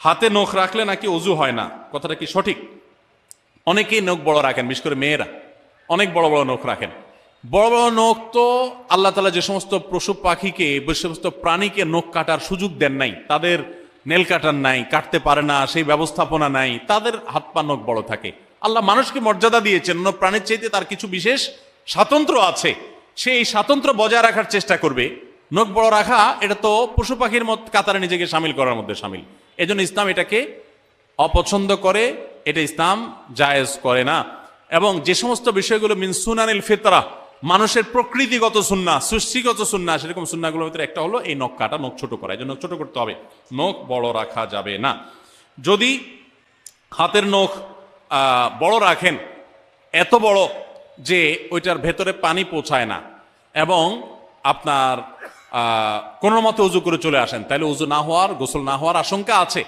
হাতে নখ রাখলে নাকি অজু হয় না, কথাটা কি সঠিক? অনেকেই নখ বড় রাখেন, বিশেষ করে মেয়েরা অনেক বড় বড় নখ রাখেন। বড় বড় নখ তো আল্লাহ তাআলা যে সমস্ত পশু পাখিকে, যে সমস্ত প্রাণীকে নখ কাটার সুযোগ দেন নাই, তাদের নেল কাটার নাই, কাটতে পারে না, সেই ব্যবস্থাপনা নাই, তাদের হাত পা নখ বড় থাকে। আল্লাহ মানুষকে মর্যাদা দিয়েছেন, অন্য প্রাণীর চাইতে তার কিছু বিশেষ স্বাতন্ত্র্য আছে, সেই স্বাতন্ত্র্য বজায় রাখার চেষ্টা করবে। নখ বড় রাখা এটা তো পশু পাখির মত কাতারে নিজেকে সামিল করার মধ্যে সামিল। এজন্য ইসলাম এটাকে অপছন্দ করে, এটা ইসলাম জায়েজ করে না। এবং যে সমস্ত বিষয়গুলো মিন সুনানিল ফিতরা, মানুষের প্রকৃতিগত সুন্নাহ, সৃষ্টিগত সুন্নাহ, সেরকম সুন্নাহগুলোর ভিতরে একটা হলো এই নখ কাটা, নখ ছোট করা। এই জন্য নখ ছোট করতে হবে, নখ বড় রাখা যাবে না। যদি হাতের নখ বড় রাখেন, এত বড় যে ওইটার ভেতরে পানি পৌঁছায় না, এবং আপনার কোনো মতে উজু করে চলে আসেন, তাহলে উজু না হওয়ার, গোসল না হওয়ার আশঙ্কা আছে।